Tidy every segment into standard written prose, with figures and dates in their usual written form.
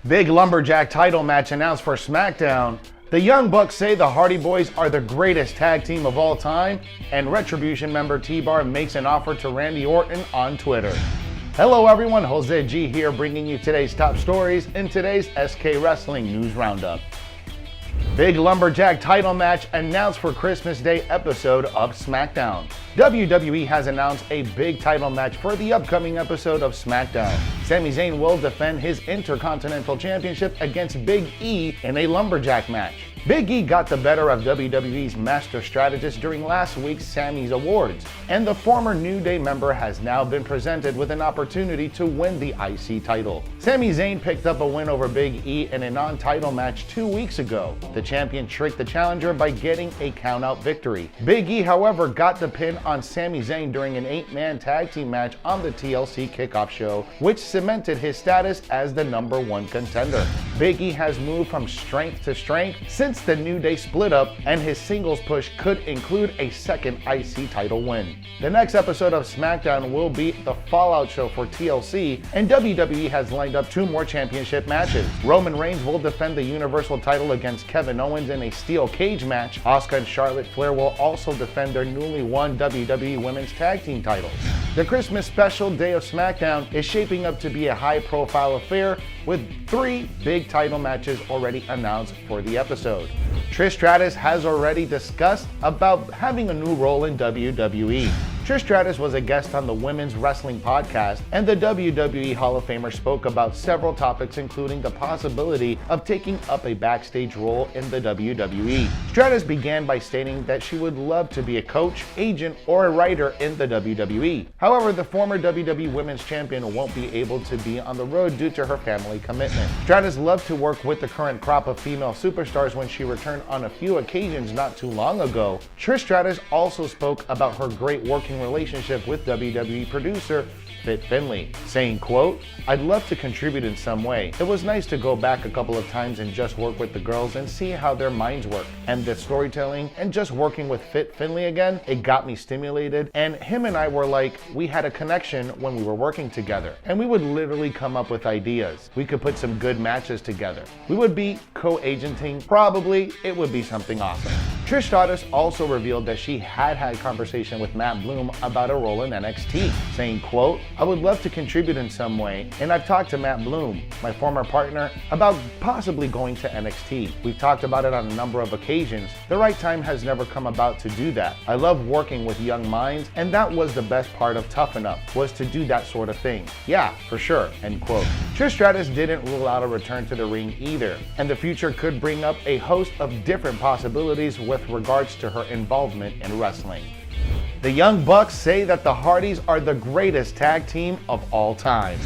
Big Lumberjack title match announced for SmackDown. The Young Bucks say the Hardy Boyz are the greatest tag team of all time, and Retribution member T-Bar makes an offer to Randy Orton on Twitter. Hello everyone, Jose G here bringing you today's top stories in today's SK Wrestling News Roundup. Big Lumberjack title match announced for Christmas Day episode of SmackDown. WWE has announced a big title match for the upcoming episode of SmackDown. Sami Zayn will defend his Intercontinental Championship against Big E in a Lumberjack match. Big E got the better of WWE's master strategist during last week's Sammy's Awards, and the former New Day member has now been presented with an opportunity to win the IC title. Sami Zayn picked up a win over Big E in a non-title match 2 weeks ago. The champion tricked the challenger by getting a count-out victory. Big E, however, got the pin on Sami Zayn during an 8-man tag team match on the TLC kickoff show, which cemented his status as the #1 contender. Big E has moved from strength to strength since the New Day split up, and his singles push could include a second IC title win. The next episode of SmackDown will be the Fallout show for TLC, and WWE has lined up 2 more championship matches. Roman Reigns will defend the Universal title against Kevin Owens in a steel cage match. Asuka and Charlotte Flair will also defend their newly won WWE Women's Tag Team titles. The Christmas special day of SmackDown is shaping up to be a high-profile affair with 3 big title matches already announced for the episode. Trish Stratus has already discussed about having a new role in WWE. Trish Stratus was a guest on the Women's Wrestling Podcast, and the WWE Hall of Famer spoke about several topics, including the possibility of taking up a backstage role in the WWE. Stratus began by stating that she would love to be a coach, agent, or a writer in the WWE. However, the former WWE Women's Champion won't be able to be on the road due to her family commitment. Stratus loved to work with the current crop of female superstars when she returned on a few occasions not too long ago. Trish Stratus also spoke about her great working relationship with WWE producer Fit Finlay, saying, quote, "I'd love to contribute in some way. It was nice to go back a couple of times and just work with the girls and see how their minds work. And the storytelling and just working with Fit Finlay again, it got me stimulated. And him and I were like, we had a connection when we were working together. And we would literally come up with ideas. We could put some good matches together. We would be co-agenting. Probably it would be something awesome." Trish Stratus also revealed that she had conversation with Matt Bloom about a role in NXT, saying, quote, "I would love to contribute in some way, and I've talked to Matt Bloom, my former partner, about possibly going to NXT. We've talked about it on a number of occasions. The right time has never come about to do that. I love working with young minds, and that was the best part of Tough Enough, was to do that sort of thing. Yeah, for sure," end quote. Trish Stratus didn't rule out a return to the ring either, and the future could bring up a host of different possibilities with regards to her involvement in wrestling. The Young Bucks say that the Hardys are the greatest tag team of all time.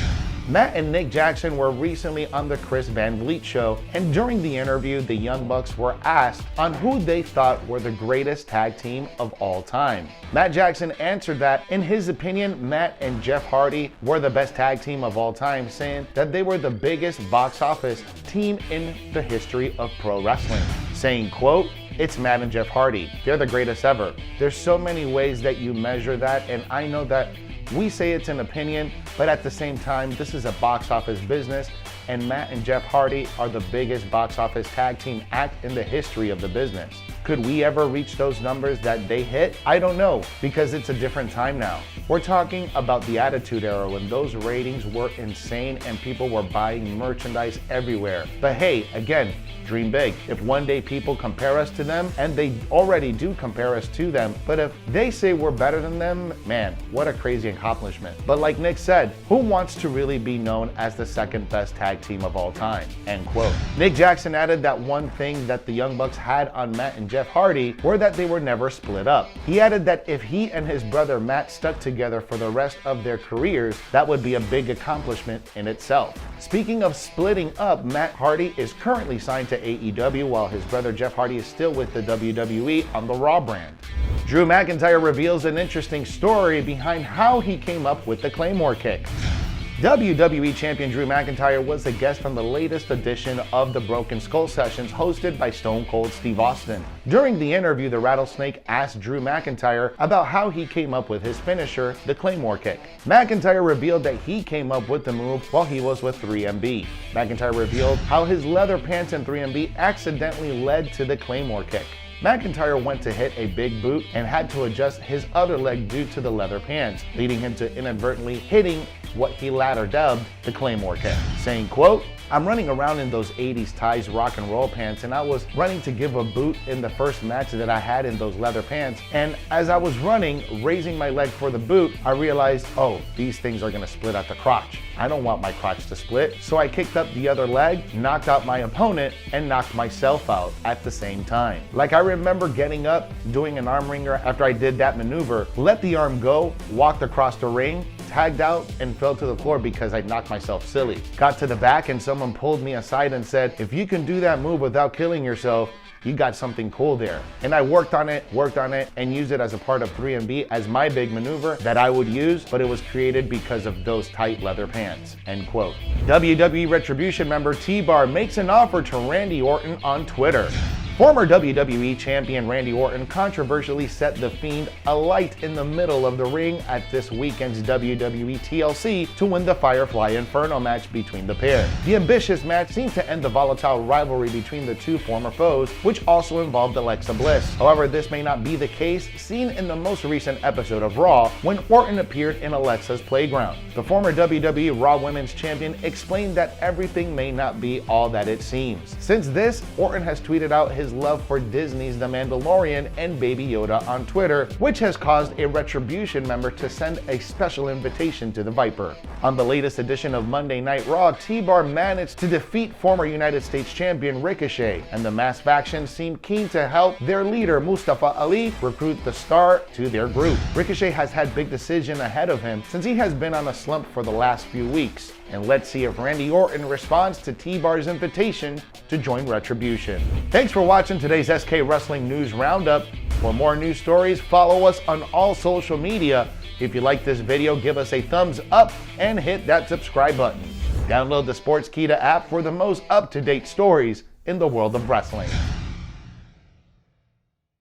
Matt and Nick Jackson were recently on the Chris Van Vliet show, and during the interview, the Young Bucks were asked on who they thought were the greatest tag team of all time. Matt Jackson answered that, in his opinion, Matt and Jeff Hardy were the best tag team of all time, saying that they were the biggest box office team in the history of pro wrestling, saying, quote, "It's Matt and Jeff Hardy. They're the greatest ever. There's so many ways that you measure that, and I know that we say it's an opinion, but at the same time, this is a box office business, and Matt and Jeff Hardy are the biggest box office tag team act in the history of the business. Could we ever reach those numbers that they hit? I don't know, because it's a different time now. We're talking about the Attitude Era when those ratings were insane and people were buying merchandise everywhere. But hey, again, dream big. If one day people compare us to them, and they already do compare us to them, but if they say we're better than them, man, what a crazy accomplishment. But like Nick said, who wants to really be known as the second best tag team of all time?" End quote. Nick Jackson added that one thing that the Young Bucks had on Matt and Jeff Hardy were that they were never split up. He added that if he and his brother Matt stuck together for the rest of their careers, that would be a big accomplishment in itself. Speaking of splitting up, Matt Hardy is currently signed to AEW while his brother Jeff Hardy is still with the WWE on the Raw brand. Drew McIntyre reveals an interesting story behind how he came up with the Claymore kick. WWE Champion Drew McIntyre was a guest on the latest edition of the Broken Skull Sessions hosted by Stone Cold Steve Austin. During the interview, the Rattlesnake asked Drew McIntyre about how he came up with his finisher, the Claymore kick. McIntyre revealed that he came up with the move while he was with 3MB. McIntyre revealed how his leather pants in 3MB accidentally led to the Claymore kick. McIntyre went to hit a big boot and had to adjust his other leg due to the leather pants, leading him to inadvertently hitting what he later dubbed the Claymore kick, saying, quote, "I'm running around in those 80s ties rock and roll pants, and I was running to give a boot in the first match that I had in those leather pants, and as I was running, raising my leg for the boot, I realized, oh, these things are gonna split at the crotch. I don't want my crotch to split, so I kicked up the other leg, knocked out my opponent, and knocked myself out at the same time. Like, I remember getting up, doing an arm wringer after I did that maneuver, let the arm go, walked across the ring, tagged out, and fell to the floor because I knocked myself silly. Got to the back and someone pulled me aside and said, if you can do that move without killing yourself, you got something cool there. And I worked on it, and used it as a part of 3MB as my big maneuver that I would use, but it was created because of those tight leather pants," end quote. WWE Retribution member T-Bar makes an offer to Randy Orton on Twitter. Former WWE Champion Randy Orton controversially set The Fiend alight in the middle of the ring at this weekend's WWE TLC to win the Firefly Inferno match between the pair. The ambitious match seemed to end the volatile rivalry between the two former foes, which also involved Alexa Bliss. However, this may not be the case, seen in the most recent episode of Raw, when Orton appeared in Alexa's playground. The former WWE Raw Women's Champion explained that everything may not be all that it seems. Since this, Orton has tweeted out his love for Disney's The Mandalorian and Baby Yoda on Twitter, which has caused a Retribution member to send a special invitation to the Viper. On the latest edition of Monday Night Raw, T-Bar managed to defeat former United States Champion Ricochet, and the masked faction seemed keen to help their leader Mustafa Ali recruit the Star to their group. Ricochet has had big decision ahead of him since he has been on a slump for the last few weeks. And let's see if Randy Orton responds to T-Bar's invitation to join Retribution. Thanks for watching today's SK Wrestling News Roundup. For more news stories, follow us on all social media. If you like this video, give us a thumbs up and hit that subscribe button. Download the Sportskeeda app for the most up-to-date stories in the world of wrestling.